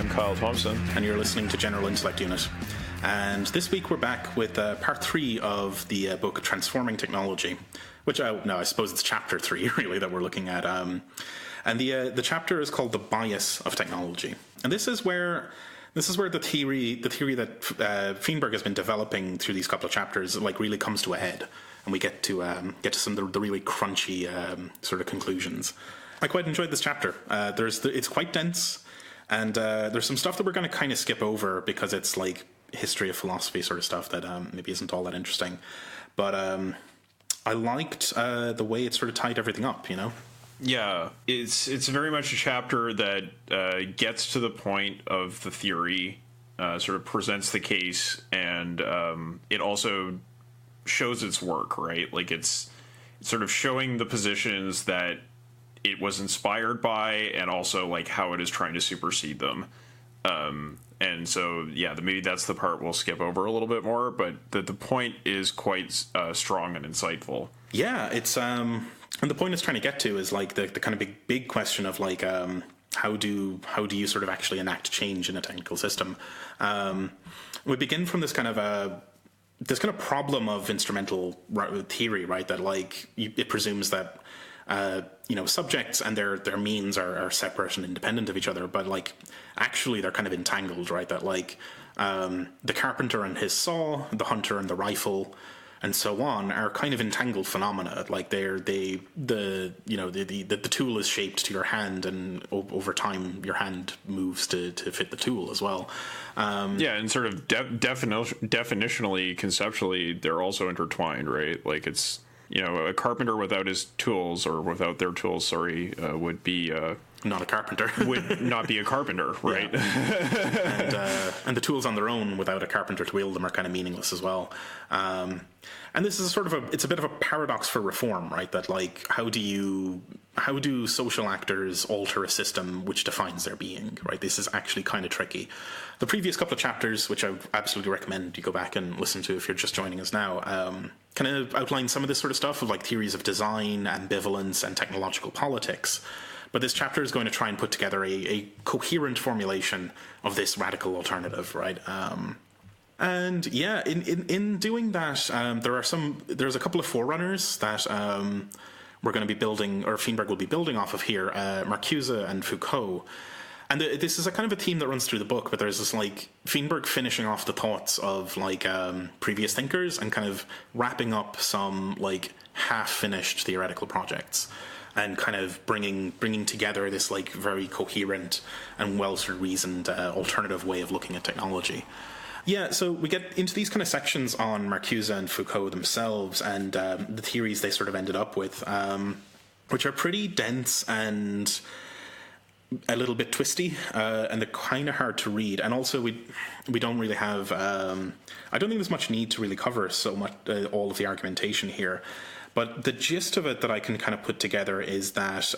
I'm Kyle Thompson. And you're listening to General Intellect Unit. And this week we're back with part 3 of the book Transforming Technology, which, I suppose it's chapter 3, really, that we're looking at. And the chapter is called The Bias of Technology. And this is where the theory that Feenberg has been developing through these couple of chapters really comes to a head, and we get to some of the really crunchy sort of conclusions. I quite enjoyed this chapter. It's quite dense, and there's some stuff that we're going to kind of skip over because it's like history of philosophy sort of stuff that maybe isn't all that interesting. But I liked the way it sort of tied everything up, you know? Yeah, it's very much a chapter that gets to the point of the theory, sort of presents the case, and it also shows its work, right? Like it's sort of showing the positions that it was inspired by, and also like how it is trying to supersede them. And so, yeah, maybe that's the part we'll skip over a little bit more, but the point is quite strong and insightful. Yeah, it's and the point it's trying to get to is like the kind of big question of like how do you sort of actually enact change in a technical system? We begin from this kind of problem of instrumental theory, right? That like it presumes that subjects and their means are separate and independent of each other, but like actually they're kind of entangled, right? That like the carpenter and his saw, the hunter and the rifle, and so on are kind of entangled phenomena. Like the tool is shaped to your hand, and over time your hand moves to fit the tool as well. And sort of definitionally, conceptually, they're also intertwined, right? Like it's, a carpenter without his tools, or without their tools, would be not a carpenter. Would not be a carpenter, right? Yeah. And the tools on their own, without a carpenter to wield them, are kind of meaningless as well. And this is it's a bit of a paradox for reform, right? That like, how do social actors alter a system which defines their being, right? This is actually kind of tricky. The previous couple of chapters, which I would absolutely recommend you go back and listen to if you're just joining us now, kind of outline some of this sort of stuff of like theories of design, ambivalence, and technological politics. But this chapter is going to try and put together a coherent formulation of this radical alternative, right? And yeah, in doing that, there's a couple of forerunners that we're going to be building, or Feenberg will be building off of here, Marcuse and Foucault. And this is a kind of a theme that runs through the book, but there's this like Feenberg finishing off the thoughts of like previous thinkers and kind of wrapping up some like half-finished theoretical projects, and kind of bringing together this like very coherent and well sort of reasoned alternative way of looking at technology. Yeah, so we get into these kind of sections on Marcuse and Foucault themselves and the theories they sort of ended up with, which are pretty dense and a little bit twisty, and they're kind of hard to read. And also, we don't really have. I don't think there's much need to really cover so much all of the argumentation here. But the gist of it that I can kind of put together is that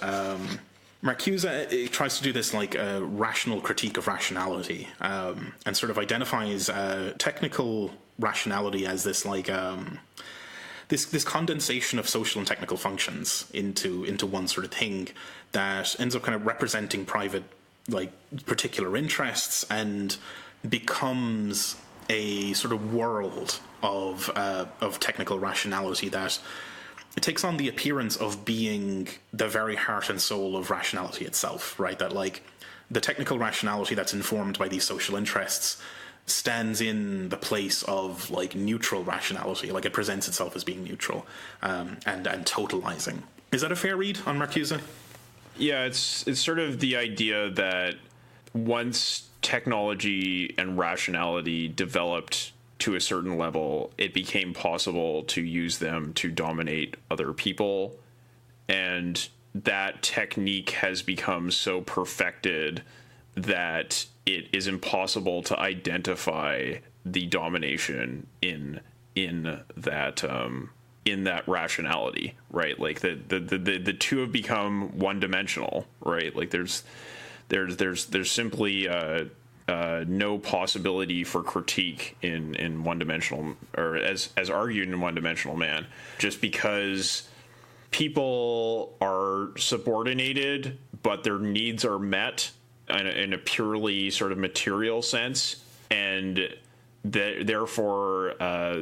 Marcuse tries to do this like rational critique of rationality, and sort of identifies technical rationality as this like this condensation of social and technical functions into one sort of thing that ends up kind of representing private like particular interests and becomes a sort of world of technical rationality that it takes on the appearance of being the very heart and soul of rationality itself, right? That like the technical rationality that's informed by these social interests stands in the place of like neutral rationality, like it presents itself as being neutral and totalizing. Is that a fair read on Marcuse? Yeah, it's sort of the idea that once technology and rationality developed to a certain level, it became possible to use them to dominate other people, and that technique has become so perfected that it is impossible to identify the domination in that rationality, right? Like the two have become one-dimensional, right? Like there's simply no possibility for critique in one-dimensional, or as argued in one-dimensional man, just because people are subordinated, but their needs are met in a purely sort of material sense, and therefore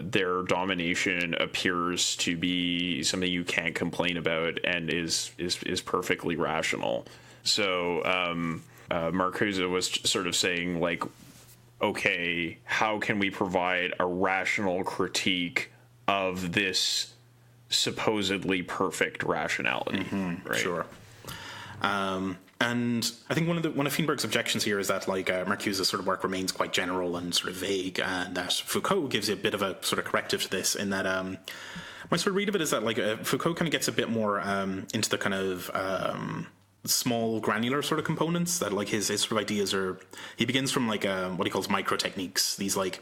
their domination appears to be something you can't complain about and is perfectly rational. So Marcuse was sort of saying, like, okay, how can we provide a rational critique of this supposedly perfect rationality? Right? Sure. And I think one of Feenberg's objections here is that, like, Marcuse's sort of work remains quite general and sort of vague, and that Foucault gives you a bit of a sort of corrective to this, in that my sort of read of it is that, like, Foucault kind of gets a bit more into the kind of small granular sort of components, that, like, his sort of ideas are, he begins from, like, what he calls micro techniques, these, like,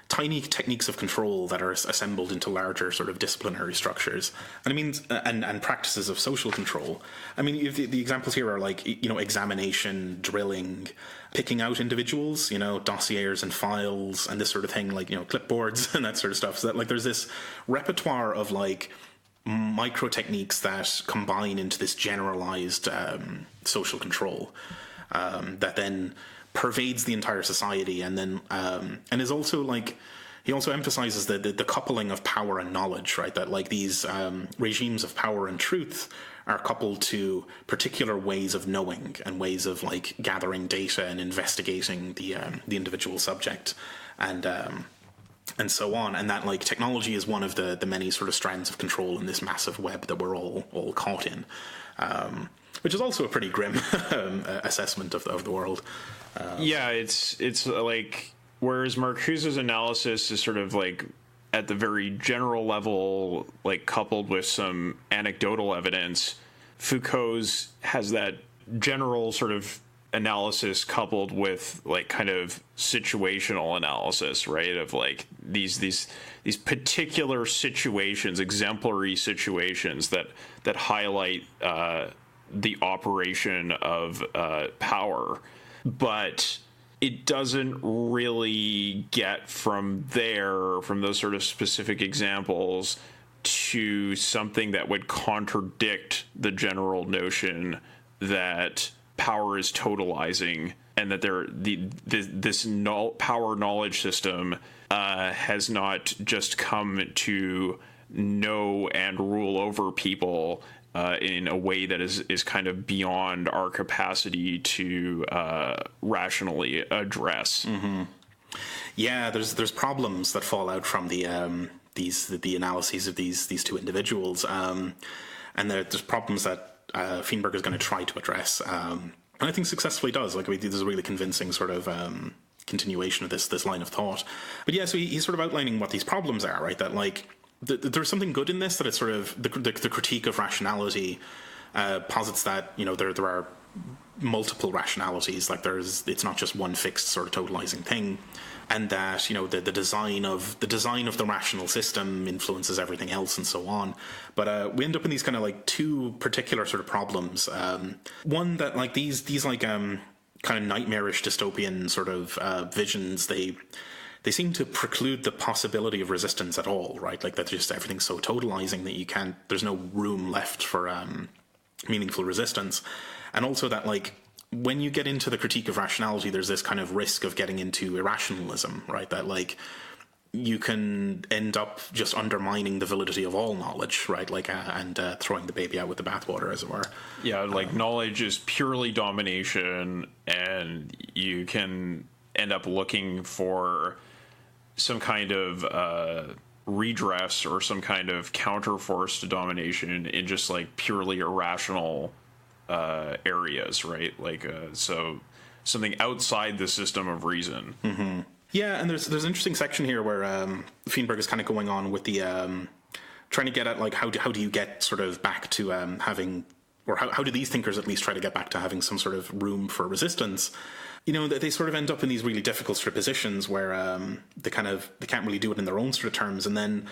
tiny techniques of control that are assembled into larger sort of disciplinary structures. And I mean, and practices of social control. I mean, the examples here are, like, you know, examination, drilling, picking out individuals, you know, dossiers and files and this sort of thing, like, you know, clipboards and that sort of stuff. So that, like, there's this repertoire of, like, micro techniques that combine into this generalized social control that then pervades the entire society, and then and is also, like, he also emphasizes the coupling of power and knowledge, right? That, like, these regimes of power and truth are coupled to particular ways of knowing and ways of, like, gathering data and investigating the individual subject, and so on, and that, like, technology is one of the many sort of strands of control in this massive web that we're all caught in, which is also a pretty grim assessment of the world. Yeah, it's like, whereas Marcuse's analysis is sort of, like, at the very general level, like, coupled with some anecdotal evidence, Foucault's has that general sort of analysis coupled with, like, kind of situational analysis, right? Of, like, these particular situations, exemplary situations that highlight the operation of power. But it doesn't really get from those sort of specific examples, to something that would contradict the general notion that power is totalizing, and that this power knowledge system has not just come to know and rule over people in a way that is kind of beyond our capacity to rationally address. Mm-hmm. Yeah, there's problems that fall out from the analyses of these two individuals, and there's problems that Feenberg is going to try to address, and I think successfully does. Like, there's a really convincing sort of continuation of this line of thought. But yeah, so he's sort of outlining what these problems are, right? That, like, there's something good in this, that it's sort of the critique of rationality posits that, you know, there are multiple rationalities, like, it's not just one fixed sort of totalizing thing, and that, you know, the design of the rational system influences everything else, and so on. But we end up in these kind of, like, two particular sort of problems. One, that, like, these like kind of nightmarish dystopian sort of visions, they seem to preclude the possibility of resistance at all, right? Like, that just everything's so totalizing that there's no room left for meaningful resistance. And also that, like, when you get into the critique of rationality, there's this kind of risk of getting into irrationalism, right? That, like, you can end up just undermining the validity of all knowledge, right? Like, and throwing the baby out with the bathwater, as it were. Yeah, like, knowledge is purely domination, and you can end up looking for some kind of redress or some kind of counterforce to domination in just, like, purely irrational areas, right? Like, so something outside the system of reason. Mm-hmm. Yeah, and there's an interesting section here where Feenberg is kind of going on with the trying to get at, like, how do you get sort of back to having, or how do these thinkers at least try to get back to having some sort of room for resistance? You know, they sort of end up in these really difficult sort of positions where they can't really do it in their own sort of terms, and then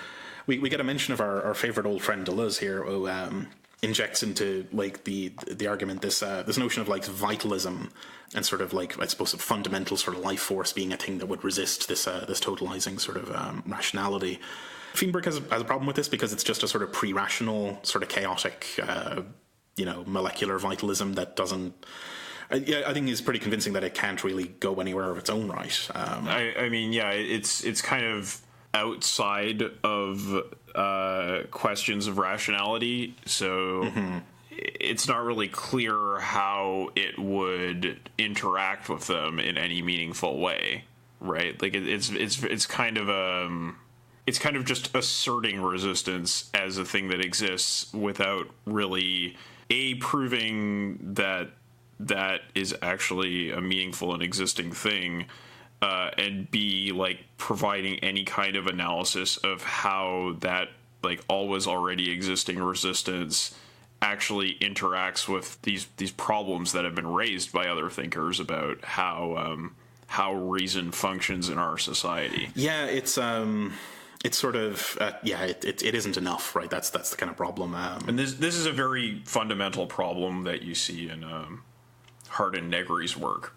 we get a mention of our favorite old friend Deleuze here, who injects into, like, the argument this notion of, like, vitalism, and sort of, like, I suppose, a fundamental sort of life force being a thing that would resist this totalizing sort of rationality. Feenberg has a problem with this because it's just a sort of pre-rational, sort of chaotic, you know, molecular vitalism that doesn't I think it's pretty convincing that it can't really go anywhere of its own right. I mean, yeah, it's kind of outside of questions of rationality, so it's not really clear how it would interact with them in any meaningful way, right? Like it's kind of just asserting resistance as a thing that exists without really proving that is actually a meaningful and existing thing, and B, like providing any kind of analysis of how that like always already existing resistance actually interacts with these problems that have been raised by other thinkers about how reason functions in our society. Yeah, it's sort of it isn't enough, right? That's the kind of problem. And this is a very fundamental problem that you see in Hart and Negri's work.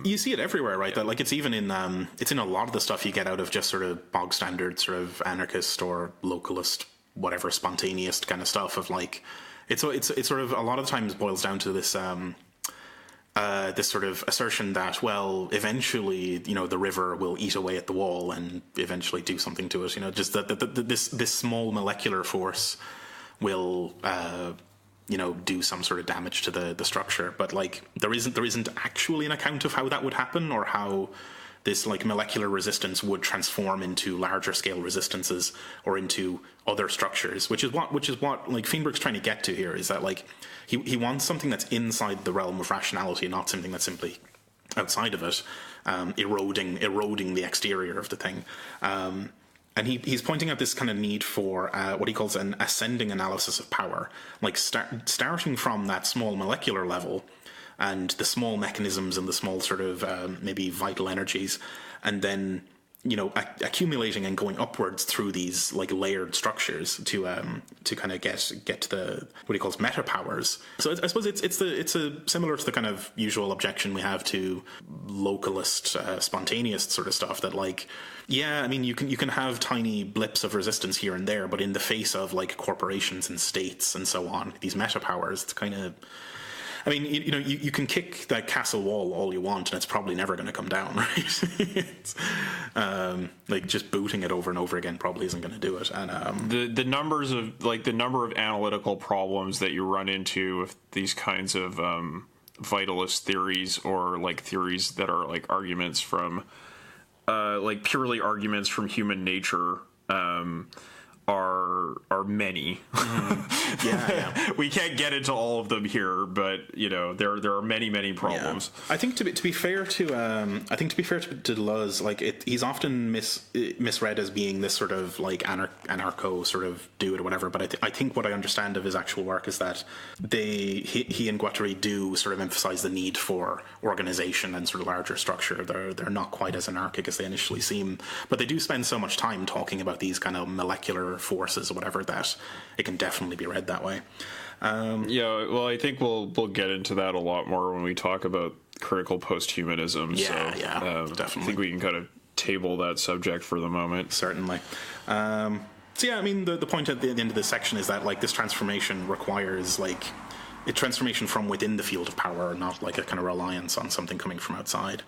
You see it everywhere, right? That like it's even in it's in a lot of the stuff you get out of just sort of bog standard sort of anarchist or localist, whatever, spontaneous kind of stuff. Of like it's sort of a lot of times boils down to this this sort of assertion that, well, eventually, you know, the river will eat away at the wall and eventually do something to it. You know, just that this small molecular force will you know, do some sort of damage to the structure, but like there isn't actually an account of how that would happen, or how this like molecular resistance would transform into larger scale resistances or into other structures, which is what like Feenberg's trying to get to here, is that like he wants something that's inside the realm of rationality, not something that's simply outside of it, eroding the exterior of the thing. And he's pointing out this kind of need for what he calls an ascending analysis of power, like starting from that small molecular level and the small mechanisms and the small sort of maybe vital energies, and then, you know, accumulating and going upwards through these like layered structures to kind of get to the what he calls meta powers. So I suppose it's similar to the kind of usual objection we have to localist spontaneous sort of stuff, that like, yeah, I mean, you can have tiny blips of resistance here and there, but in the face of like corporations and states and so on, these meta powers, it's kind of, I mean, you know, you can kick that castle wall all you want, and it's probably never going to come down, right? It's, like just booting it over and over again probably isn't going to do it. And the numbers of like the number of analytical problems that you run into with these kinds of vitalist theories, or like theories that are like arguments from like purely arguments from human nature, are many. Yeah. We can't get into all of them here, but you know, there are many problems. Yeah. I think to be fair to Deleuze, like he's often misread as being this sort of like anarcho sort of dude or whatever. But I think what I understand of his actual work is that he and Guattari do sort of emphasize the need for organization and sort of larger structure. They're not quite as anarchic as they initially seem, but they do spend so much time talking about these kind of molecular forces or whatever that it can definitely be read that way. Yeah, well, I think we'll get into that a lot more when we talk about critical posthumanism. Definitely. I think we can kind of table that subject for the moment. Certainly. So yeah, I mean, the point at the end of this section is that like this transformation requires like a transformation from within the field of power, not like a kind of reliance on something coming from outside.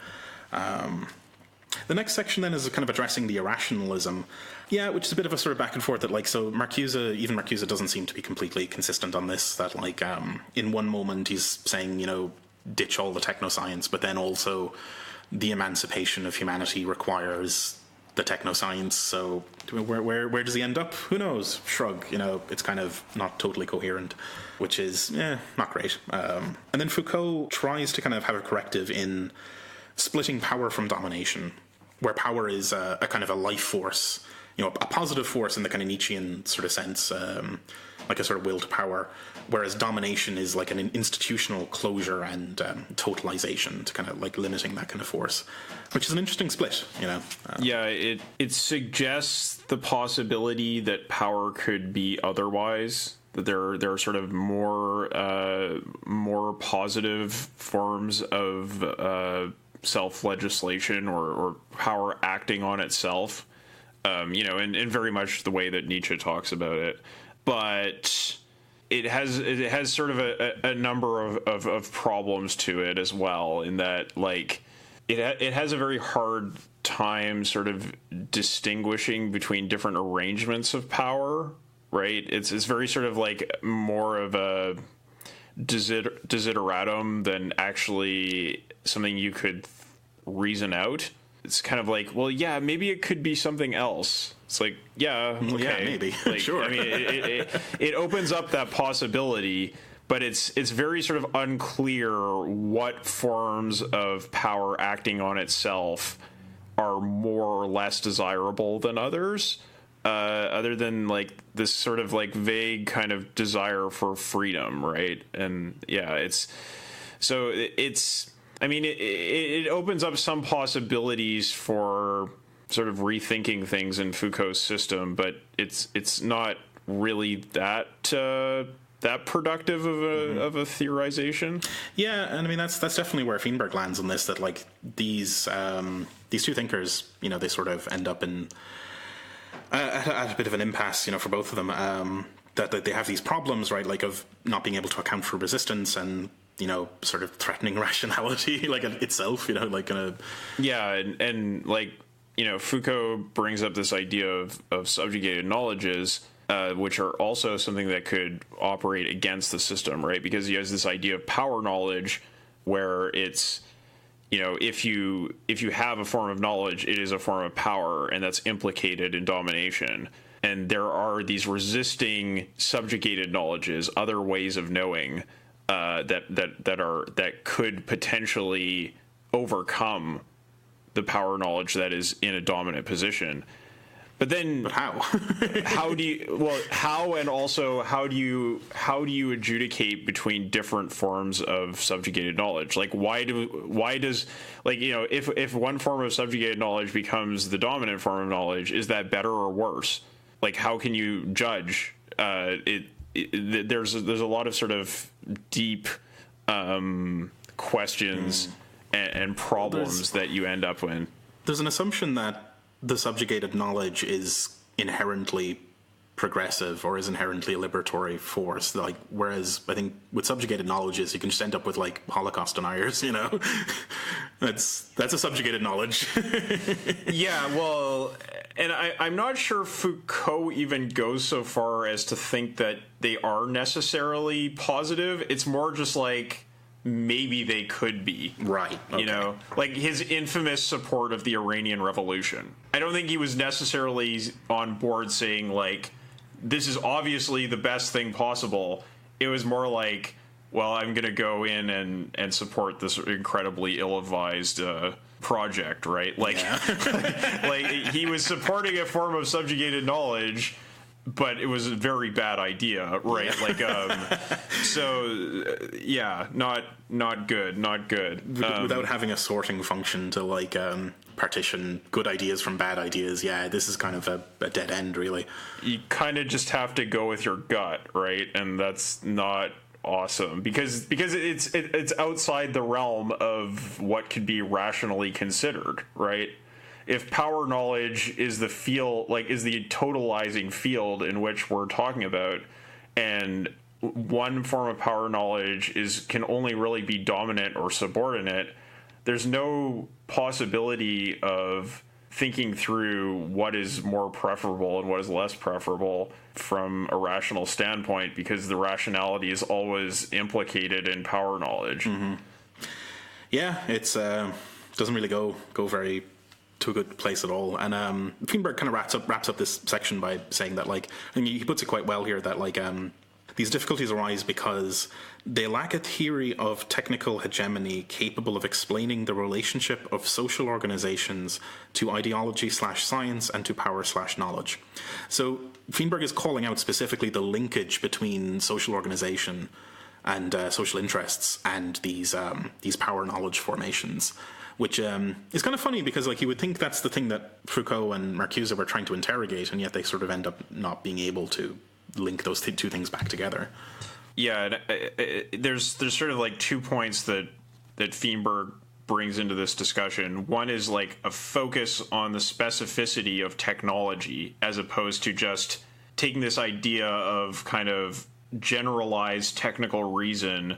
The next section then is kind of addressing the irrationalism, which is a bit of a sort of back and forth that like, so Marcuse doesn't seem to be completely consistent on this, that like in one moment he's saying, you know, ditch all the technoscience, but then also the emancipation of humanity requires the technoscience. So where does he end up? Who knows? Shrug. You know, it's kind of not totally coherent, which is not great. And then Foucault tries to kind of have a corrective in splitting power from domination, where power is a kind of a life force, you know, a positive force in the kind of Nietzschean sort of sense, like a sort of will to power, whereas domination is like an institutional closure and totalization, to kind of like limiting that kind of force, which is an interesting split, you know. It suggests the possibility that power could be otherwise, that there are sort of more positive forms of self-legislation or power acting on itself, you know, in very much the way that Nietzsche talks about it. But it has sort of a number of problems to it as well, in that like it has a very hard time sort of distinguishing between different arrangements of power, right? It's very sort of like more of a desideratum than actually something you could reason out. It's kind of like, well, yeah, maybe it could be something else. It's like, yeah, okay, yeah, maybe. Like, sure. I mean, it opens up that possibility, but it's very sort of unclear what forms of power acting on itself are more or less desirable than others, other than like this sort of like vague kind of desire for freedom, right? And yeah, it's I mean, it opens up some possibilities for sort of rethinking things in Foucault's system, but it's not really that productive of a theorization. Yeah, and I mean that's definitely where Feenberg lands on this. That like these two thinkers, they sort of end up in at a bit of an impasse, for both of them. That they have these problems, right? Like of not being able to account for resistance and sort of threatening rationality, like itself, like and like Foucault brings up this idea of subjugated knowledges, which are also something that could operate against the system, right? Because he has this idea of power knowledge, where it's if you have a form of knowledge, it is a form of power, and that's implicated in domination. And there are these resisting subjugated knowledges, other ways of knowing, that could potentially overcome the power knowledge that is in a dominant position. But how? How and also how do you adjudicate between different forms of subjugated knowledge? Like why does if one form of subjugated knowledge becomes the dominant form of knowledge, is that better or worse? Like how can you judge there's a lot of sort of deep questions and problems that you end up with. There's an assumption that the subjugated knowledge is inherently progressive or is inherently a liberatory force. Like, whereas I think with subjugated knowledges, you can just end up with like Holocaust deniers. That's a subjugated knowledge. Yeah, well, and I'm not sure Foucault even goes so far as to think that they are necessarily positive. It's more just like maybe they could be. Right. Okay. Like his infamous support of the Iranian Revolution. I don't think he was necessarily on board saying like, this is obviously the best thing possible. It was more like, well, I'm going to go in and support this incredibly ill-advised project, right? Like, yeah. Like he was supporting a form of subjugated knowledge, but it was a very bad idea, right? Yeah. Like, not good. Without having a sorting function to like partition good ideas from bad ideas, yeah, this is kind of a dead end, really. You kind of just have to go with your gut, right? And that's not awesome because it's outside the realm of what could be rationally considered, right? If power knowledge is the field, like is the totalizing field in which we're talking about, and one form of power knowledge can only really be dominant or subordinate, there's no possibility of thinking through what is more preferable and what is less preferable from a rational standpoint, because the rationality is always implicated in power knowledge. Mm-hmm. Yeah, it's doesn't really go very to a good place at all. And Feenberg kind of wraps up this section by saying that, like, I think he puts it quite well here, that like these difficulties arise because they lack a theory of technical hegemony capable of explaining the relationship of social organizations to ideology/science and to power/knowledge. So Feenberg is calling out specifically the linkage between social organization and social interests and these power knowledge formations, which is kind of funny because like you would think that's the thing that Foucault and Marcuse were trying to interrogate, and yet they sort of end up not being able to link those two things back together. Yeah, there's sort of like 2 points that Feenberg brings into this discussion. One is like a focus on the specificity of technology as opposed to just taking this idea of kind of generalized technical reason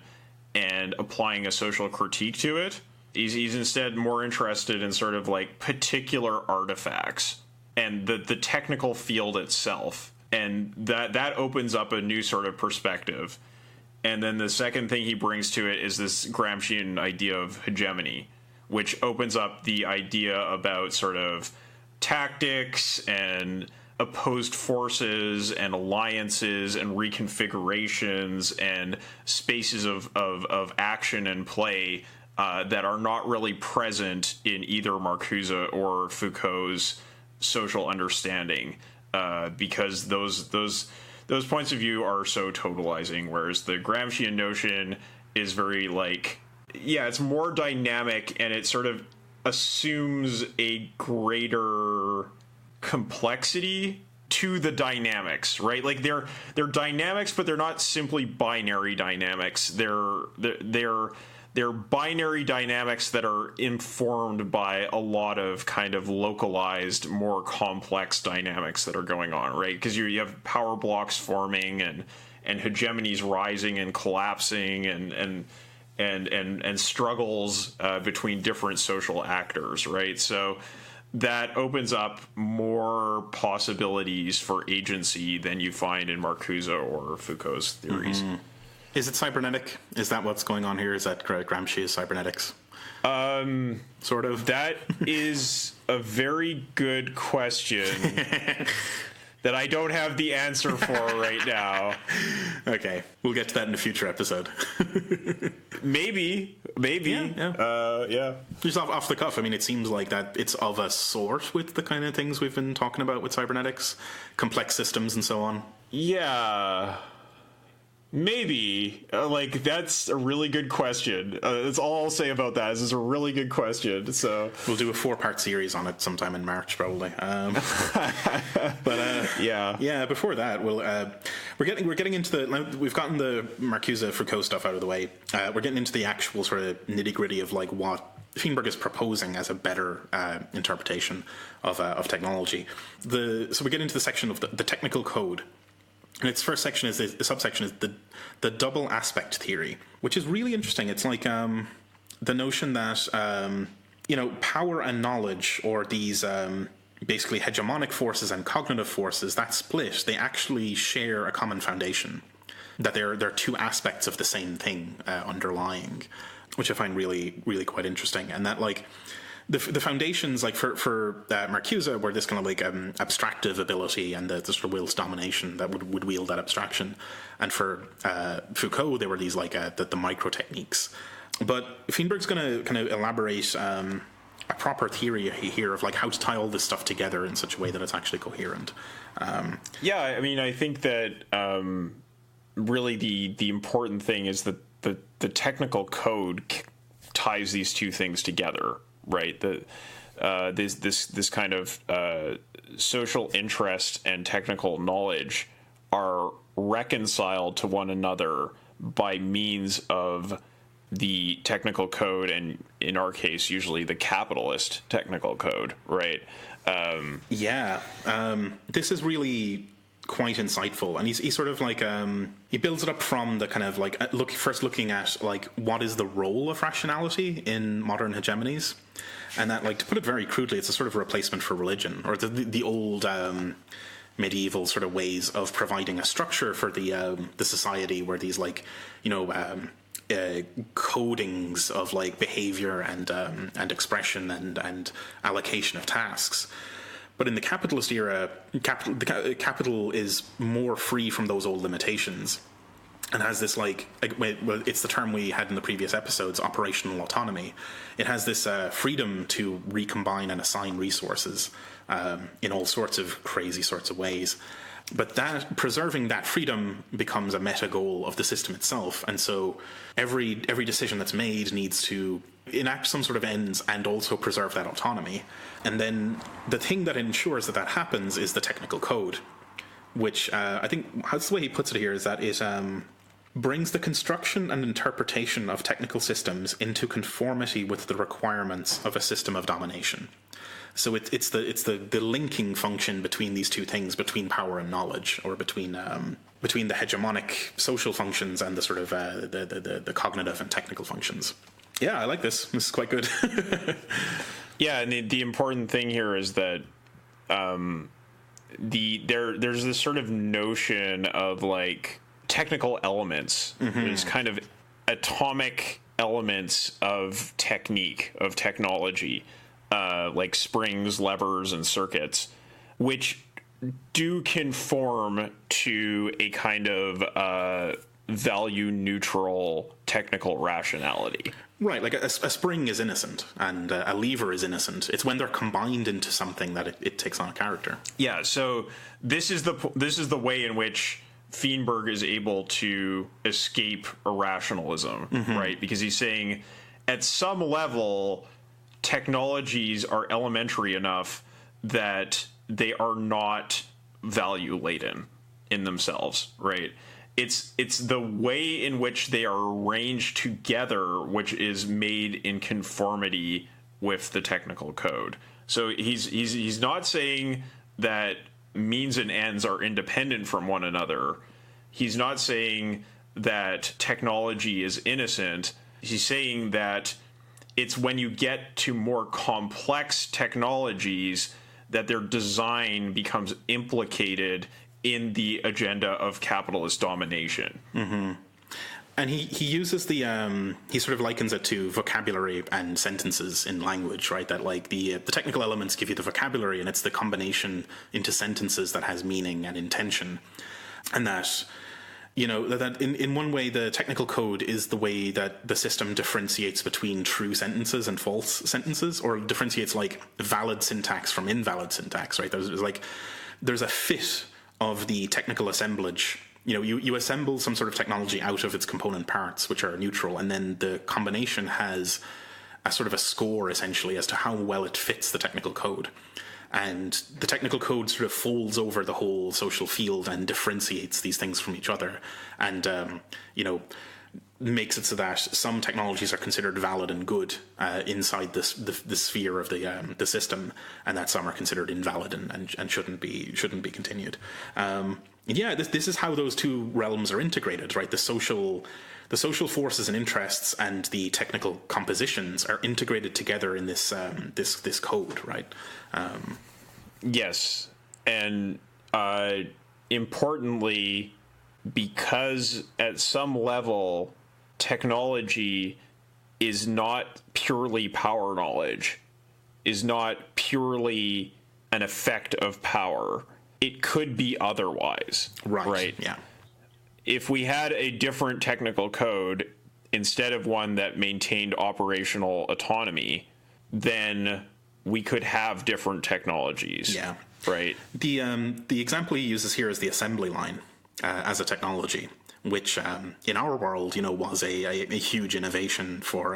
and applying a social critique to it. He's instead more interested in sort of like particular artifacts and the technical field itself. And that opens up a new sort of perspective. And then the second thing he brings to it is this Gramscian idea of hegemony, which opens up the idea about sort of tactics and opposed forces and alliances and reconfigurations and spaces of action and play that are not really present in either Marcuse or Foucault's social understanding, because those points of view are so totalizing, whereas the Gramscian notion is very like, yeah, it's more dynamic and it sort of assumes a greater complexity to the dynamics, right? Like they're dynamics, but they're not simply binary dynamics. They're binary dynamics that are informed by a lot of kind of localized, more complex dynamics that are going on, right? Because you have power blocks forming and hegemonies rising and collapsing and struggles between different social actors, right? So that opens up more possibilities for agency than you find in Marcuse or Foucault's theories. Mm-hmm. Is it cybernetic? Is that what's going on here? Is that Gramsci's cybernetics? Sort of. That is a very good question that I don't have the answer for right now. Okay, we'll get to that in a future episode. Maybe. Yeah. Just off the cuff, I mean, it seems like that it's of a sort with the kind of things we've been talking about with cybernetics, complex systems and so on. Yeah. Maybe. Like, that's a really good question. That's all I'll say about that. Is it's a really good question. So we'll do a 4-part series on it sometime in March, probably. Yeah. Before that, we're getting into we've gotten the Marcuse Foucault stuff out of the way. We're getting into the actual sort of nitty gritty of like what Feenberg is proposing as a better interpretation of technology. So we get into the section of the technical code. And its first section is the subsection is the double aspect theory, which is really interesting. It's like the notion that power and knowledge, or these basically hegemonic forces and cognitive forces, that split, they actually share a common foundation. That they're two aspects of the same thing underlying, which I find really, really quite interesting. And that like the foundations, like for Marcuse, were this kind of like abstractive ability and the sort of will's domination that would wield that abstraction, and for Foucault, they were these like the micro techniques. But Feenberg's going to kind of elaborate a proper theory here of like how to tie all this stuff together in such a way that it's actually coherent. Yeah, I mean, I think that really the important thing is that the technical code ties these two things together. Right, this kind of social interest and technical knowledge are reconciled to one another by means of the technical code, and in our case, usually the capitalist technical code. Right. This is really quite insightful, and he's sort of like he builds it up from the kind of like looking at like what is the role of rationality in modern hegemonies, and that, like, to put it very crudely, it's a sort of replacement for religion, or the old medieval sort of ways of providing a structure for the society, where these like codings of like behavior and expression and allocation of tasks. But in the capitalist era, capital is more free from those old limitations, and has this it's the term we had in the previous episodes, operational autonomy. It has this freedom to recombine and assign resources in all sorts of crazy sorts of ways. But preserving that freedom becomes a meta goal of the system itself, and so every decision that's made needs to enact some sort of ends and also preserve that autonomy. And then the thing that ensures that happens is the technical code, which I think that's the way he puts it here, is that it brings the construction and interpretation of technical systems into conformity with the requirements of a system of domination. So it's the linking function between these two things, between power and knowledge, or between the hegemonic social functions and the sort of the cognitive and technical functions. Yeah, I like this. This is quite good. Yeah, and the important thing here is that there's this sort of notion of like technical elements. There's kind of atomic elements of technique, of technology, like springs, levers, and circuits, which do conform to a kind of value neutral technical rationality. Right, like a spring is innocent and a lever is innocent. It's when they're combined into something that it takes on a character. Yeah, so this is the way in which Feenberg is able to escape irrationalism, right? Because he's saying at some level technologies are elementary enough that they are not value laden in themselves, right? It's the way in which they are arranged together which is made in conformity with the technical code. So he's not saying that means and ends are independent from one another. He's not saying that technology is innocent. He's saying that it's when you get to more complex technologies that their design becomes implicated in the agenda of capitalist domination. And he uses he sort of likens it to vocabulary and sentences in language, right? That like the technical elements give you the vocabulary, and it's the combination into sentences that has meaning and intention. And that, you know, that in one way the technical code is the way that the system differentiates between true sentences and false sentences, or differentiates like valid syntax from invalid syntax, right? There's a fit of the technical assemblage. You know, you assemble some sort of technology out of its component parts, which are neutral, and then the combination has a sort of a score, essentially, as to how well it fits the technical code. And the technical code sort of folds over the whole social field and differentiates these things from each other, and you know, makes it so that some technologies are considered valid and good inside the sphere of the system, and that some are considered invalid and shouldn't be continued. Yeah, this is how those two realms are integrated, right? The social forces and interests and the technical compositions are integrated together in this code, right? Yes, and importantly, because at some level technology is not purely power knowledge, is not purely an effect of power. It could be otherwise. Right? Yeah. If we had a different technical code instead of one that maintained operational autonomy, then we could have different technologies. Yeah. Right. The example he uses here is the assembly line as a technology, which in our world, you know, was a huge innovation for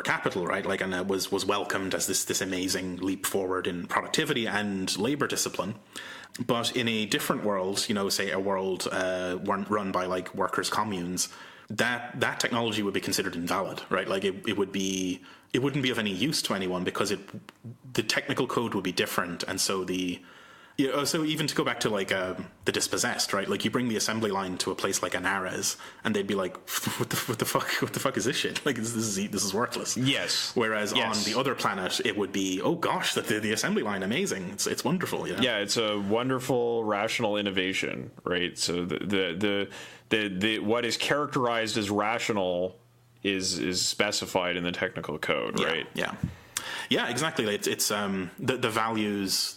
capital, right? Like, and was welcomed as this amazing leap forward in productivity and labor discipline. But in a different world, you know, say a world run by like workers' communes, that technology would be considered invalid, right? Like it wouldn't be of any use to anyone because the technical code would be different, and so so even to go back to like the dispossessed, right? Like you bring the assembly line to a place like Anares, and they'd be like, "What the fuck is this shit? Like this is worthless." Yes. Whereas on the other planet, it would be, "Oh gosh, the assembly line, amazing! It's wonderful." You know? Yeah, it's a wonderful rational innovation, right? So the what is characterized as rational is specified in the technical code, right? Yeah. Yeah, exactly. It's the values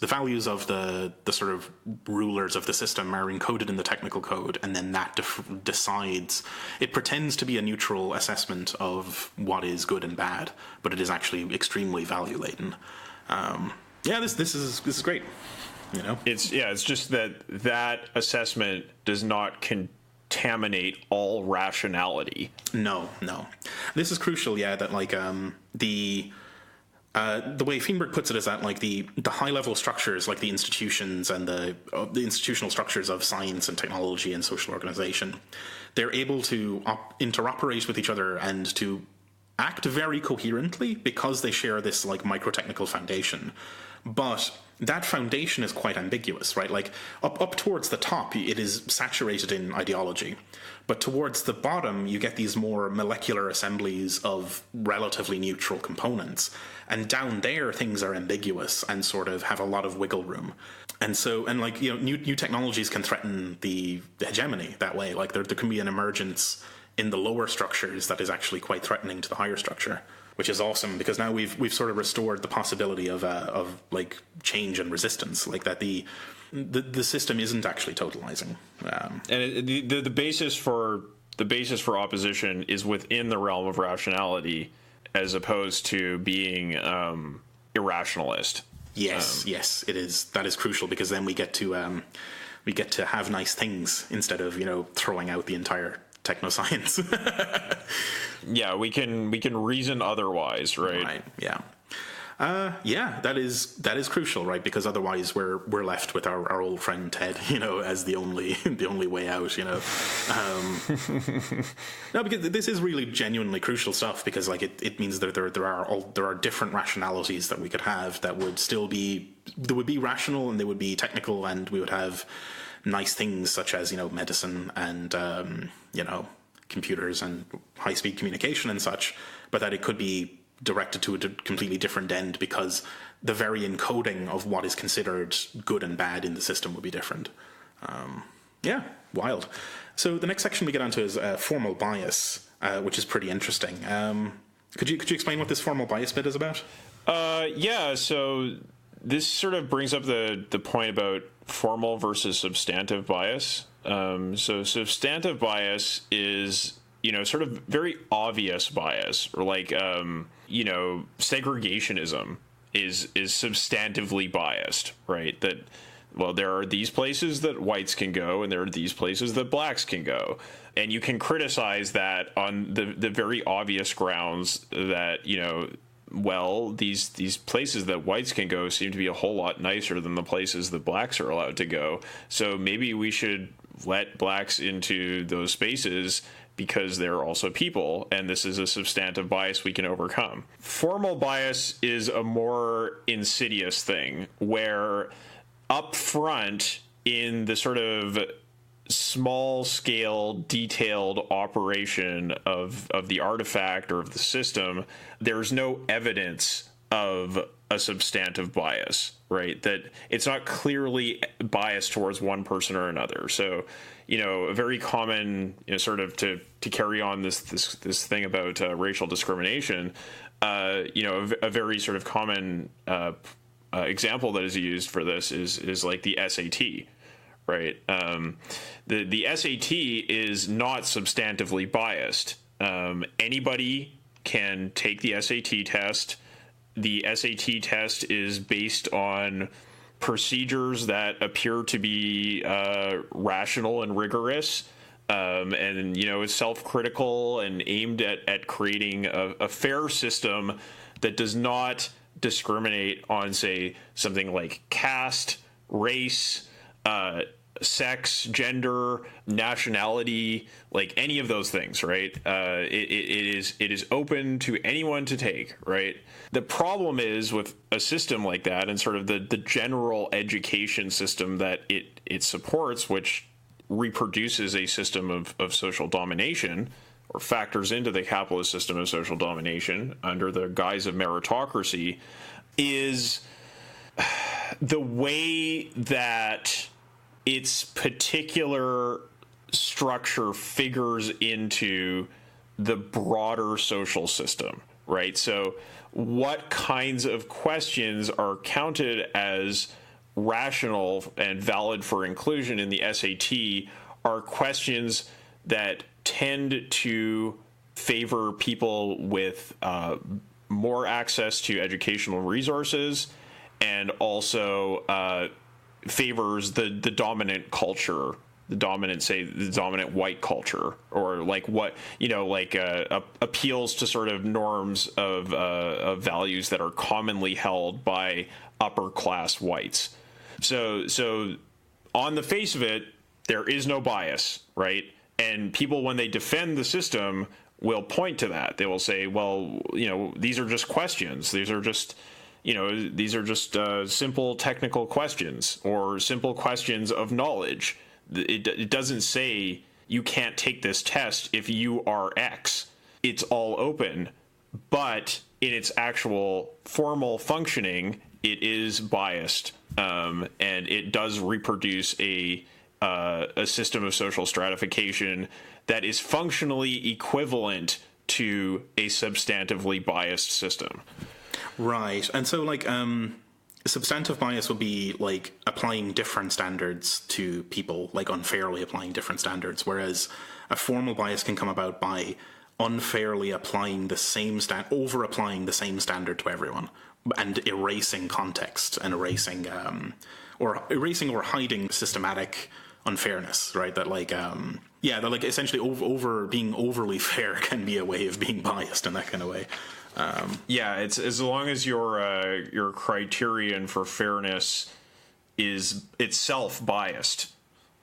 of the sort of rulers of the system are encoded in the technical code, and then that decides. It pretends to be a neutral assessment of what is good and bad, but it is actually extremely value laden. Yeah, this is great. You know, it's just that assessment does not contaminate all rationality. No, this is crucial. Yeah, that like the way Feenberg puts it is that like the high level structures, like the institutions and the institutional structures of science and technology and social organization, they're able to interoperate with each other and to act very coherently because they share this like microtechnical foundation. But that foundation is quite ambiguous, right? Like up towards the top, it is saturated in ideology. But towards the bottom, you get these more molecular assemblies of relatively neutral components. And down there, things are ambiguous and sort of have a lot of wiggle room. And so, and like, you know, new technologies can threaten the hegemony that way. Like there can be an emergence in the lower structures that is actually quite threatening to the higher structure, which is awesome because now we've sort of restored the possibility of like change and resistance, like that the system isn't actually totalizing. And the basis for opposition is within the realm of rationality, as opposed to being irrationalist. Yes, it is. That is crucial because then we get to have nice things instead of, you know, throwing out the entire technoscience. Yeah, we can reason otherwise, right? Right. Yeah. That is crucial, right? Because otherwise we're left with our old friend Ted, you know, as the only way out, you know. No, because this is really genuinely crucial stuff because like it means that there are different rationalities that we could have that would be rational and they would be technical, and we would have nice things such as, you know, medicine and you know, computers and high-speed communication and such, but that it could be directed to a completely different end because the very encoding of what is considered good and bad in the system would be different. Yeah, wild. So the next section we get onto is formal bias, which is pretty interesting. Could you explain what this formal bias bit is about? Yeah, so this sort of brings up the point about formal versus substantive bias. So substantive bias is, you know, sort of very obvious bias, or like, you know, segregationism is substantively biased, right? That, well, there are these places that whites can go and there are these places that blacks can go. And you can criticize that on the very obvious grounds that, you know, well, these places that whites can go seem to be a whole lot nicer than the places that blacks are allowed to go. So maybe we should let blacks into those spaces because they're also people, and this is a substantive bias we can overcome. Formal bias is a more insidious thing, where up front in the sort of small-scale, detailed operation of the artifact or of the system, there's no evidence of a substantive bias, right? That it's not clearly biased towards one person or another. So, you know, a very common, you know, sort of to carry on this thing about racial discrimination, you know, a very sort of common example that is used for this is like the SAT, right? The SAT is not substantively biased. Anybody can take the SAT test. The SAT test is based on procedures that appear to be rational and rigorous, and, you know, is self-critical and aimed at creating a fair system that does not discriminate on, say, something like caste, race, sex, gender, nationality, like any of those things, right? It is open to anyone to take, right? The problem is with a system like that and sort of the general education system that it supports, which reproduces a system of social domination, or factors into the capitalist system of social domination under the guise of meritocracy, is the way that its particular structure figures into the broader social system, right? So what kinds of questions are counted as rational and valid for inclusion in the SAT are questions that tend to favor people with more access to educational resources, and also favors the dominant culture, the dominant white culture, or like what, you know, like appeals to sort of norms of values that are commonly held by upper class whites. So on the face of it, there is no bias, right? And people, when they defend the system, will point to that. They will say, well, these are just questions. These are just simple technical questions or simple questions of knowledge. It doesn't say you can't take this test if you are X. It's all open, but in its actual formal functioning, it is biased, and it does reproduce a system of social stratification that is functionally equivalent to a substantively biased system. Right. And so, like, substantive bias would be, like, applying different standards to people, like, unfairly applying different standards, whereas a formal bias can come about by unfairly applying the same over-applying the same standard to everyone, and erasing context, and erasing or hiding systematic unfairness, right? That, like, that, like, essentially being overly fair can be a way of being biased in that kind of way. It's as long as your criterion for fairness is itself biased,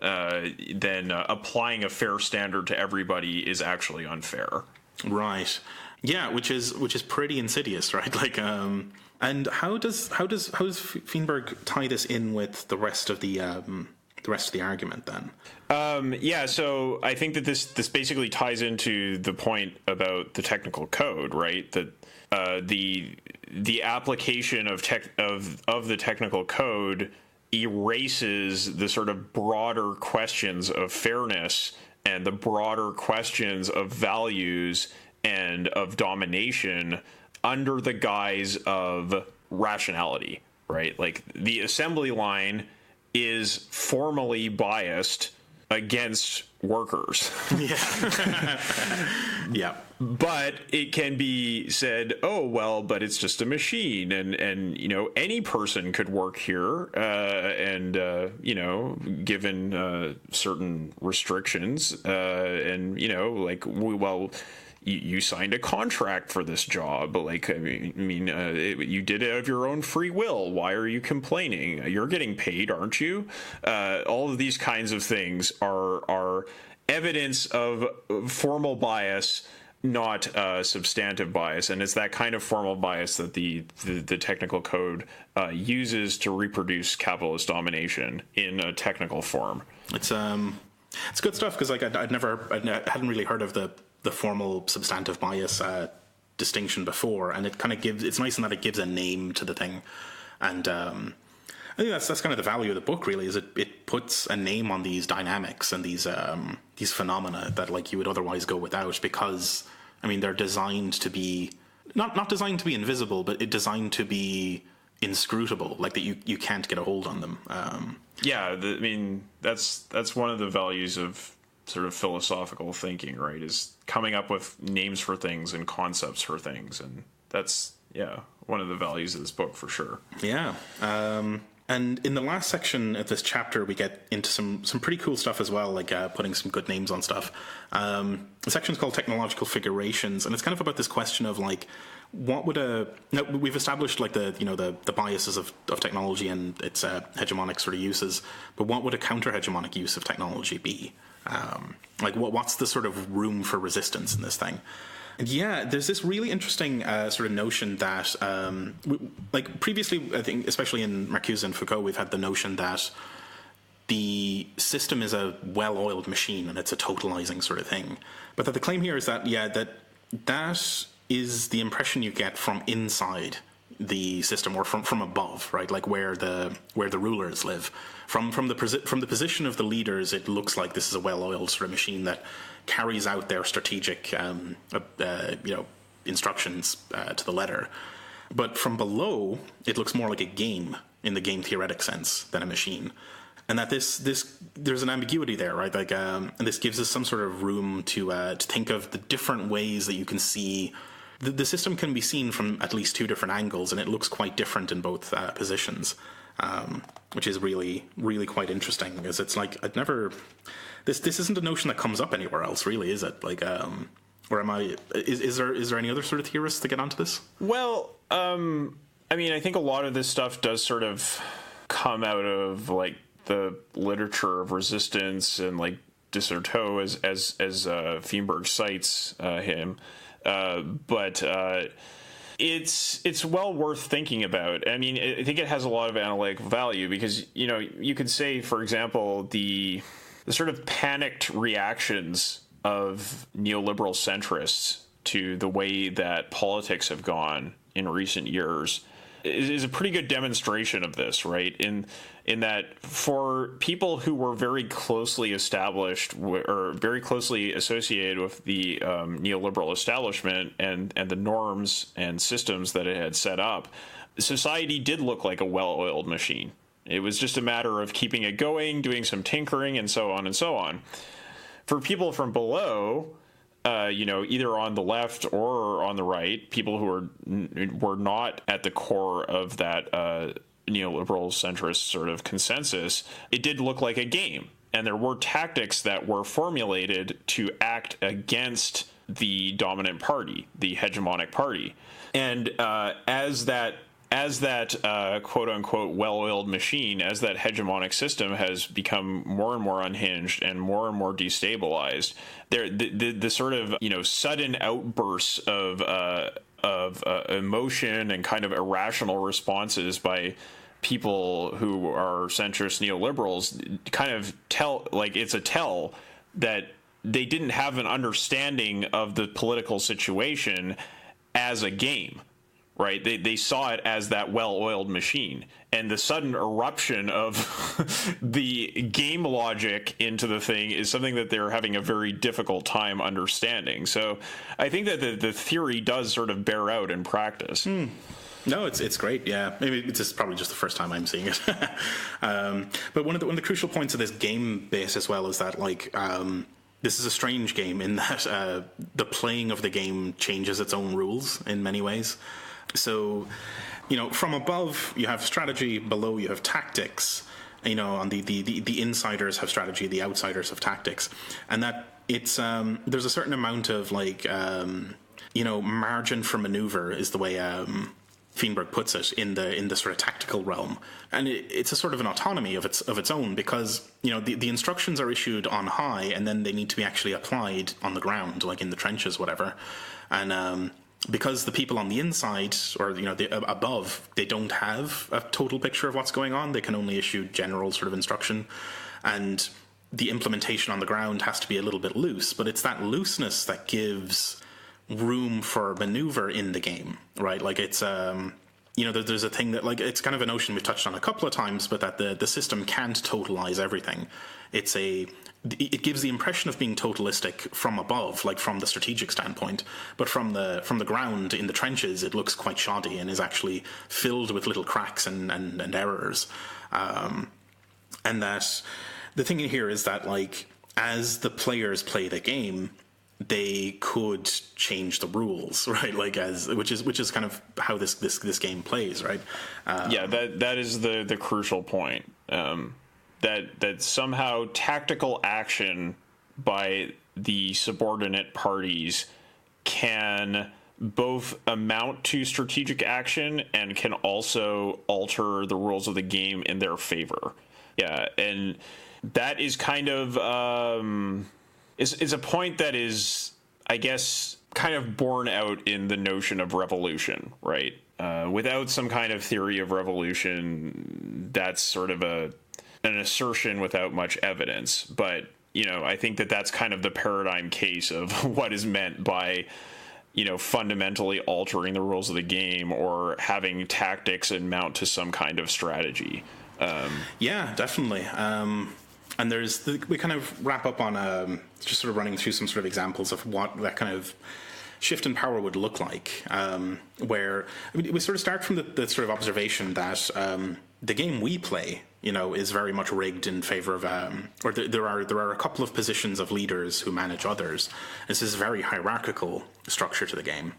then applying a fair standard to everybody is actually unfair. Right. Yeah, which is pretty insidious, right? Like, and how does Feenberg tie this in with the rest of the argument then? So I think that this basically ties into the point about the technical code, right? That the application of the technical code erases the sort of broader questions of fairness and the broader questions of values and of domination under the guise of rationality, right? Like, the assembly line is formally biased against workers. Yeah. Yeah. But it can be said, oh, well, but it's just a machine, and any person could work here, and given certain restrictions, you signed a contract for this job. Like, you did it of your own free will. Why are you complaining? You're getting paid, aren't you? All of these kinds of things are evidence of formal bias, not substantive bias, and it's that kind of formal bias that the technical code uses to reproduce capitalist domination in a technical form. It's good stuff, because, like, I hadn't really heard of the formal substantive bias distinction before, and it kind of it's nice in that it gives a name to the thing, and I think that's kind of the value of the book, really, is it puts a name on these dynamics and these phenomena that, like, you would otherwise go without, because, I mean, they're designed to be not designed to be invisible, but designed to be inscrutable, like that you can't get a hold on them. That's one of the values of sort of philosophical thinking, right? Is coming up with names for things and concepts for things, and that's one of the values of this book for sure. Yeah. And in the last section of this chapter, we get into some pretty cool stuff as well, like putting some good names on stuff. The section's called Technological Figurations, and it's kind of about this question of, like, what would we've established, like, the biases of technology and its hegemonic sort of uses, but what would a counter-hegemonic use of technology be? Like, what's the sort of room for resistance in this thing? And there's this really interesting sort of notion that, like, previously, I think, especially in Marcuse and Foucault, we've had the notion that the system is a well-oiled machine and it's a totalizing sort of thing. But that the claim here is that, that is the impression you get from inside the system, or from above, right? Like where the rulers live. From the position of the leaders, it looks like this is a well-oiled sort of machine that carries out their strategic, instructions to the letter. But from below, it looks more like a game in the game theoretic sense than a machine. And that there's an ambiguity there, right? Like, and this gives us some sort of room to think of the different ways that you can see the system can be seen from at least two different angles, and it looks quite different in both positions, which is really, really quite interesting, because it's like this isn't a notion that comes up anywhere else, really, is it? Like, or am I? Is there any other sort of theorists that get onto this? Well, I mean, I think a lot of this stuff does sort of come out of, like, the literature of resistance and, like, Desserteau, as Feenberg cites him. But it's well worth thinking about. I mean, I think it has a lot of analytical value because, you know, you could say, for example, the sort of panicked reactions of neoliberal centrists to the way that politics have gone in recent years is a pretty good demonstration of this, right? In that for people who were very closely established or very closely associated with the neoliberal establishment and the norms and systems that it had set up, society did look like a well-oiled machine. It was just a matter of keeping it going, doing some tinkering, and so on and so on. For people from below, you know, either on the left or on the right, people who were not at the core of that neoliberal centrist sort of consensus, it did look like a game. And there were tactics that were formulated to act against the dominant party, the hegemonic party. And as that quote unquote well-oiled machine, as that hegemonic system has become more and more unhinged and more destabilized, the sort of, you know, sudden outbursts of emotion and kind of irrational responses by people who are centrist neoliberals kind of it's a tell that they didn't have an understanding of the political situation as a game. Right, they saw it as that well-oiled machine, and the sudden eruption of the game logic into the thing is something that they're having a very difficult time understanding. So, I think that the theory does sort of bear out in practice. No, it's great. Yeah, maybe it's just probably just the first time I'm seeing it. But one of the crucial points of this game base as well is that this is a strange game in that the playing of the game changes its own rules in many ways. So, you know, from above you have strategy, below you have tactics. You know, on the insiders have strategy, the outsiders have tactics, and that it's there's a certain amount of you know, margin for maneuver is the way Feenberg puts it in the sort of tactical realm, and it's a sort of an autonomy of its own because, you know, the instructions are issued on high and then they need to be actually applied on the ground, like in the trenches, whatever, and because the people on the inside or, you know, above, they don't have a total picture of what's going on. They can only issue general sort of instruction, and the implementation on the ground has to be a little bit loose. But it's that looseness that gives room for maneuver in the game, right? Like it's you know, there's a thing that, like, it's kind of a notion we've touched on a couple of times, but that the system can't totalize everything. It gives the impression of being totalistic from above, like from the strategic standpoint, but from the ground in the trenches, it looks quite shoddy and is actually filled with little cracks and errors. And that the thing here is that, like, as the players play the game, they could change the rules, right? Like, which is kind of how this game plays, right? Yeah, that is the crucial point. That somehow tactical action by the subordinate parties can both amount to strategic action and can also alter the rules of the game in their favor. Yeah, and that is kind of is a point that is, I guess, kind of borne out in the notion of revolution, right? Without some kind of theory of revolution, that's sort of an assertion without much evidence. But, you know, I think that's kind of the paradigm case of what is meant by, you know, fundamentally altering the rules of the game or having tactics and mount to some kind of strategy. Yeah, definitely. And we kind of wrap up on just sort of running through some sort of examples of what that kind of shift in power would look like, where we sort of start from the sort of observation that the game we play, you know, is very much rigged in favor of, or there are a couple of positions of leaders who manage others. This is a very hierarchical structure to the game,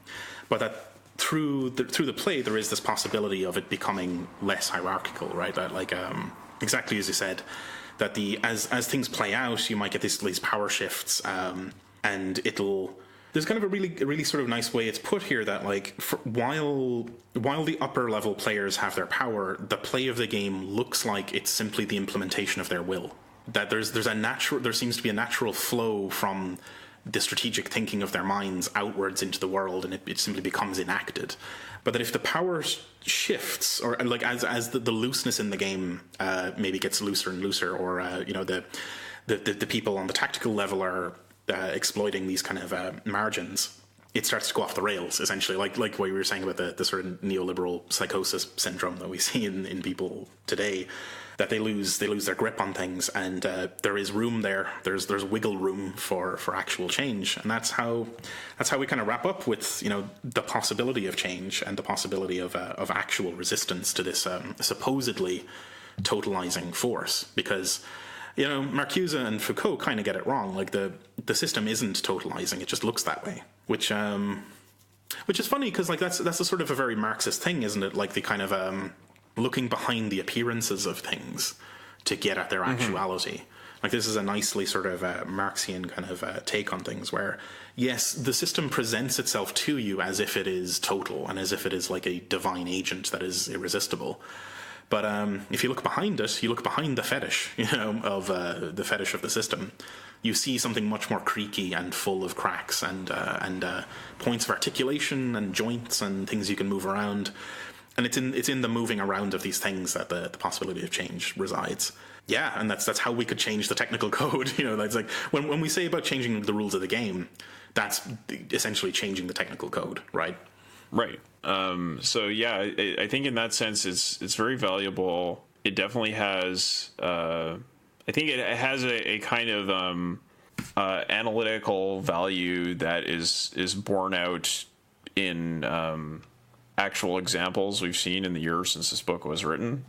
but that through the play there is this possibility of it becoming less hierarchical, right? That, like, exactly as you said, that as things play out, you might get these power shifts, and there's kind of a really sort of nice way it's put here that, like, while the upper level players have their power, the play of the game looks like it's simply the implementation of their will, that there seems to be a natural flow from the strategic thinking of their minds outwards into the world, and it simply becomes enacted. But that if the power shifts, or like as the looseness in the game maybe gets looser and looser, or the people on the tactical level are exploiting these kind of margins, it starts to go off the rails, essentially, like what you were saying about the sort of neoliberal psychosis syndrome that we see in people today, that they lose their grip on things, and there is room there. There's wiggle room for actual change, and that's how we kind of wrap up with the possibility of change and the possibility of actual resistance to this supposedly totalizing force, because Marcuse and Foucault kind of get it wrong. Like the system isn't totalizing; it just looks that way, which is funny because like that's a sort of a very Marxist thing, isn't it? Like the kind of looking behind the appearances of things to get at their actuality. Like this is a nicely sort of Marxian kind of take on things, where yes, the system presents itself to you as if it is total and as if it is like a divine agent that is irresistible. But if you look behind it, you look behind the fetish, of the fetish of the system, you see something much more creaky and full of cracks and points of articulation and joints and things you can move around. And it's in the moving around of these things that the possibility of change resides. Yeah, and that's how we could change the technical code. That's like when we say about changing the rules of the game, that's essentially changing the technical code, right? Right. So yeah, I think in that sense, it's very valuable. It definitely has. I think it has a kind of analytical value that is borne out in actual examples we've seen in the years since this book was written.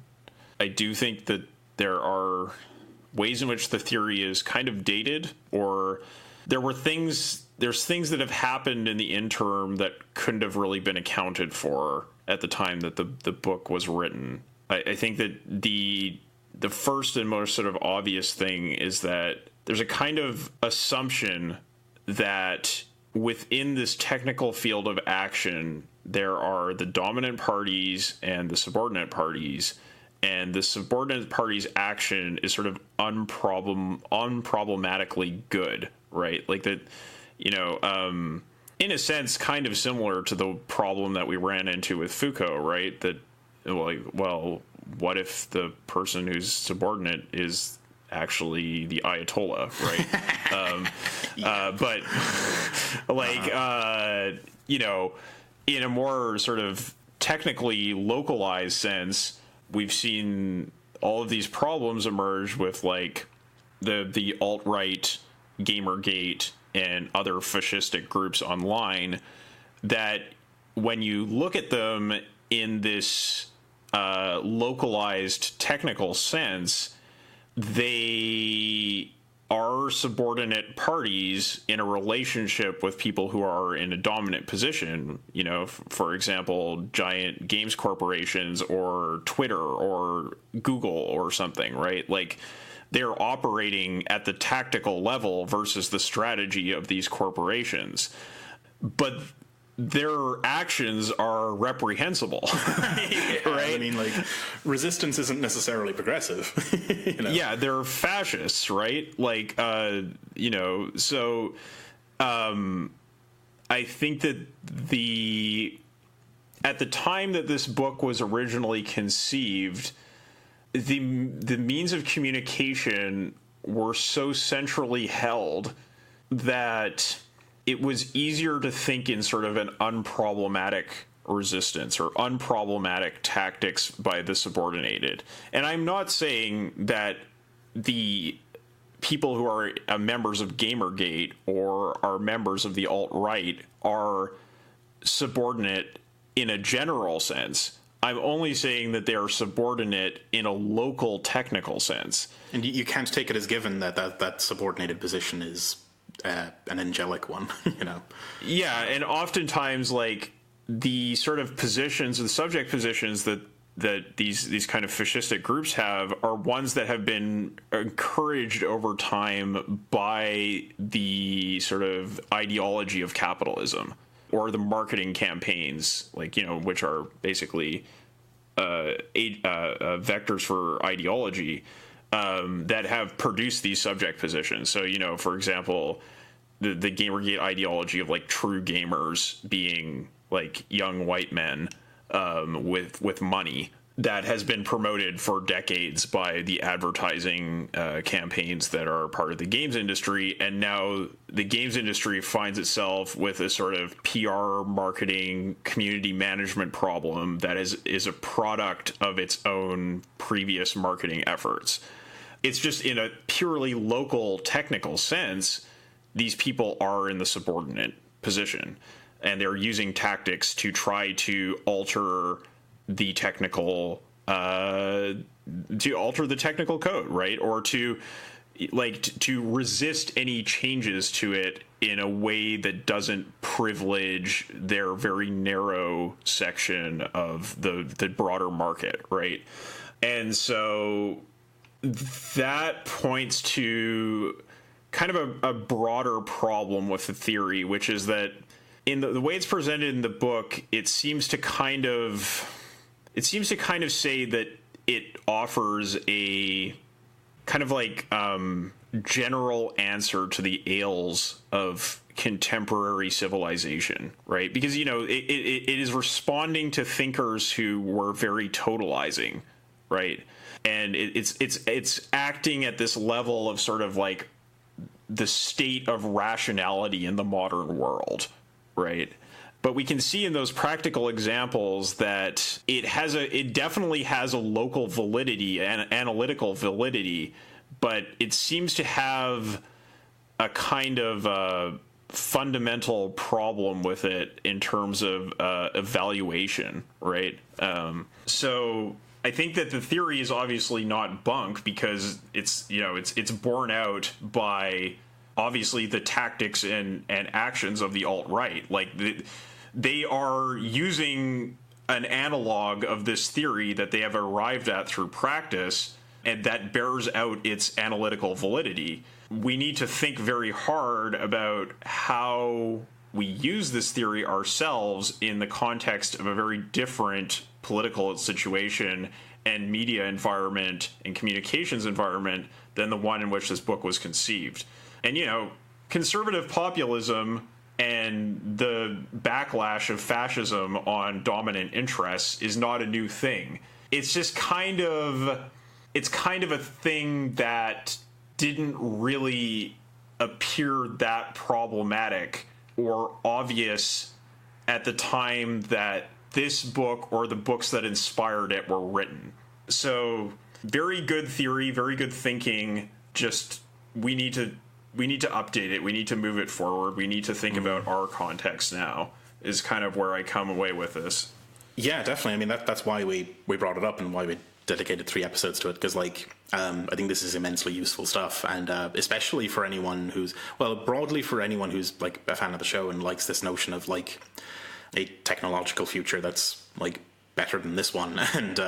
I do think that there are ways in which the theory is kind of dated, or there's things that have happened in the interim that couldn't have really been accounted for at the time that the book was written. I think that the first and most sort of obvious thing is that there's a kind of assumption that within this technical field of action, there are the dominant parties and the subordinate parties, and the subordinate party's action is sort of unproblematically good, right? Like that, in a sense, kind of similar to the problem that we ran into with Foucault, right? That, well, what if the person who's subordinate is actually the Ayatollah, right? But like, in a more sort of technically localized sense, we've seen all of these problems emerge with like the alt-right, Gamergate, and other fascistic groups online, that when you look at them in this localized technical sense, they are subordinate parties in a relationship with people who are in a dominant position, for example, giant games corporations or Twitter or Google or something, right? Like they're operating at the tactical level versus the strategy of these corporations. But their actions are reprehensible, right? I mean, like, resistance isn't necessarily progressive. Yeah, they're fascists, right? Like, so I think that at the time that this book was originally conceived, the means of communication were so centrally held that it was easier to think in sort of an unproblematic resistance or unproblematic tactics by the subordinated. And I'm not saying that the people who are members of Gamergate or are members of the alt-right are subordinate in a general sense. I'm only saying that they are subordinate in a local technical sense. And you can't take it as given that subordinated position is an angelic one, Yeah, and oftentimes, like, the sort of positions, the subject positions that these kind of fascistic groups have are ones that have been encouraged over time by the sort of ideology of capitalism or the marketing campaigns, like, which are basically vectors for ideology. that have produced these subject positions. So, for example, the Gamergate ideology of like true gamers being like young white men with money, that has been promoted for decades by the advertising campaigns that are part of the games industry. And now the games industry finds itself with a sort of PR marketing community management problem that is a product of its own previous marketing efforts. It's just in a purely local technical sense, these people are in the subordinate position, and they're using tactics to try to alter the technical code, right? Or to resist any changes to it in a way that doesn't privilege their very narrow section of the broader market, right? And so that points to kind of a broader problem with the theory, which is that in the way it's presented in the book, it seems to kind of say that it offers a kind of like general answer to the ails of contemporary civilization, right? Because, it is responding to thinkers who were very totalizing, right? And it's acting at this level of sort of like the state of rationality in the modern world, right? But we can see in those practical examples that it definitely has a local validity and analytical validity, but it seems to have a kind of fundamental problem with it in terms of evaluation, right? So I think that the theory is obviously not bunk, because it's borne out by obviously the tactics and actions of the alt-right. Like they are using an analog of this theory that they have arrived at through practice, and that bears out its analytical validity. We need to think very hard about how we use this theory ourselves in the context of a very different political situation and media environment and communications environment than the one in which this book was conceived. And, conservative populism and the backlash of fascism on dominant interests is not a new thing. It's just kind of a thing that didn't really appear that problematic or obvious at the time that this book or the books that inspired it were written. So very good theory, very good thinking. Just we need to update it. We need to move it forward. We need to think about our context now, is kind of where I come away with this. Yeah, definitely. I mean, that's why we brought it up and why we dedicated 3 episodes to it, because I think this is immensely useful stuff, and especially for anyone broadly for anyone who's like a fan of the show and likes this notion of like a technological future that's like better than this one, and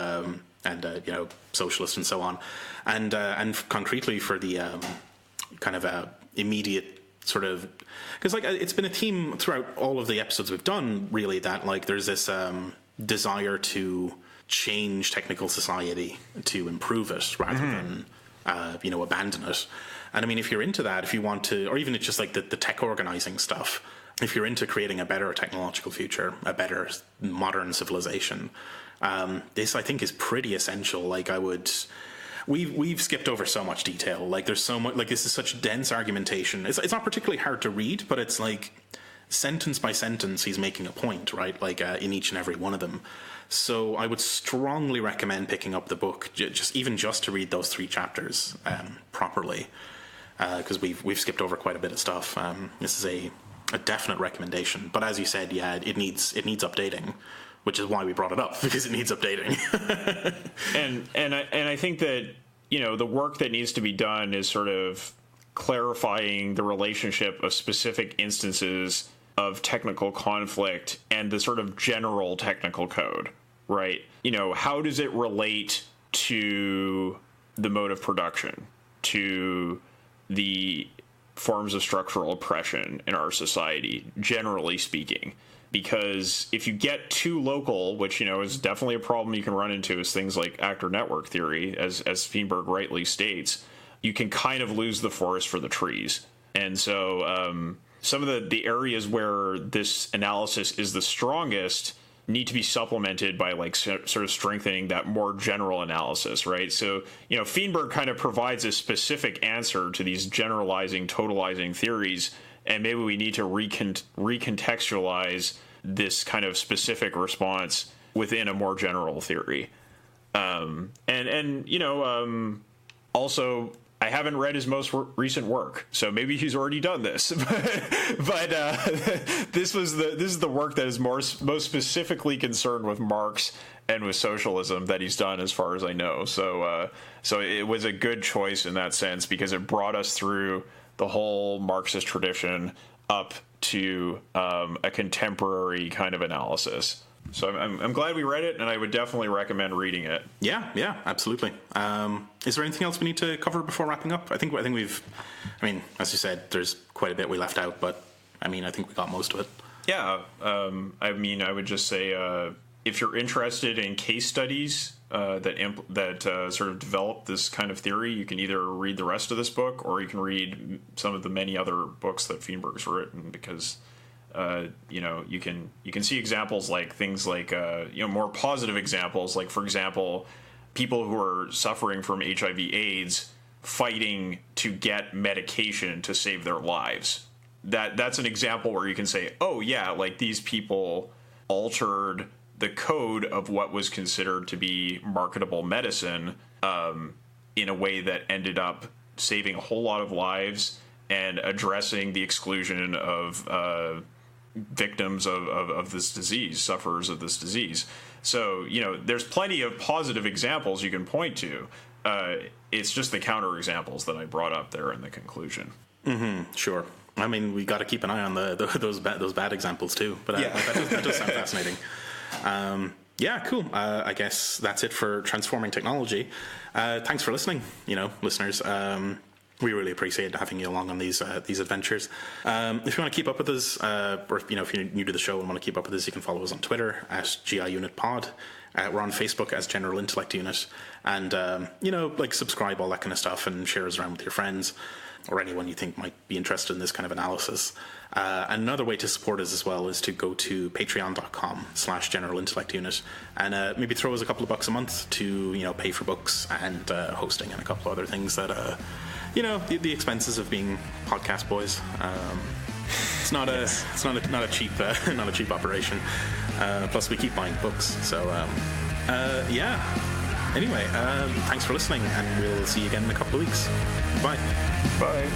socialist and so on, and concretely for the kind of immediate sort of, because like it's been a theme throughout all of the episodes we've done, really, that like there's this desire to change technical society to improve it rather than abandon it. And I mean, if you're into that, if you want to, or even it's just like the tech organizing stuff, if you're into creating a better technological future, a better modern civilization, this I think is pretty essential. Like we've skipped over so much detail. Like there's so much, like this is such dense argumentation. It's not particularly hard to read, but it's like sentence by sentence he's making a point, right? Like in each and every one of them. So I would strongly recommend picking up the book, just to read those 3 chapters properly, because we've skipped over quite a bit of stuff. This is a definite recommendation. But as you said, yeah, it needs updating, which is why we brought it up, because it needs updating. and I think that the work that needs to be done is sort of clarifying the relationship of specific instances of technical conflict and the sort of general technical code, right? How does it relate to the mode of production, to the forms of structural oppression in our society, generally speaking? because if you get too local, which, is definitely a problem you can run into, is things like actor network theory, as Feenberg rightly states, you can kind of lose the forest for the trees. And so some of the areas where this analysis is the strongest need to be supplemented by sort of strengthening that more general analysis, right? So, Feenberg kind of provides a specific answer to these generalizing, totalizing theories, and maybe we need to recontextualize this kind of specific response within a more general theory. Also, I haven't read his most recent work, so maybe he's already done this. but this is the work that is most specifically concerned with Marx and with socialism that he's done, as far as I know. So it was a good choice in that sense, because it brought us through the whole Marxist tradition up to a contemporary kind of analysis. So I'm glad we read it, and I would definitely recommend reading it. Yeah, absolutely. Is there anything else we need to cover before wrapping up? I think we've, as you said, there's quite a bit we left out, but I think we got most of it. Yeah, I would just say if you're interested in case studies that sort of develop this kind of theory, you can either read the rest of this book, or you can read some of the many other books that Feenberg's written, because you can see examples like things like more positive examples, like, for example, people who are suffering from HIV/AIDS fighting to get medication to save their lives. That's an example where you can say, oh yeah, like, these people altered the code of what was considered to be marketable medicine in a way that ended up saving a whole lot of lives and addressing the exclusion of victims of this disease, sufferers of this disease. So, there's plenty of positive examples you can point to. It's just the counter examples that I brought up there in the conclusion. Mm-hmm, sure. We got to keep an eye on those bad examples too. But that does sound fascinating. Cool. I guess that's it for Transforming Technology. Thanks for listening, listeners. We really appreciate having you along on these adventures. If you want to keep up with us, or if you're new to the show and want to keep up with us, you can follow us on Twitter at GI Unit Pod. We're on Facebook as General Intellect Unit, and subscribe, all that kind of stuff, and share us around with your friends or anyone you think might be interested in this kind of analysis. Another way to support us as well is to go to patreon.com/General Intellect Unit and maybe throw us a couple of bucks a month to pay for books and hosting and a couple of other things that the expenses of being podcast boys. It's not a cheap operation. Plus we keep buying books. So Anyway, thanks for listening, and we'll see you again in a couple of weeks. Bye. Bye.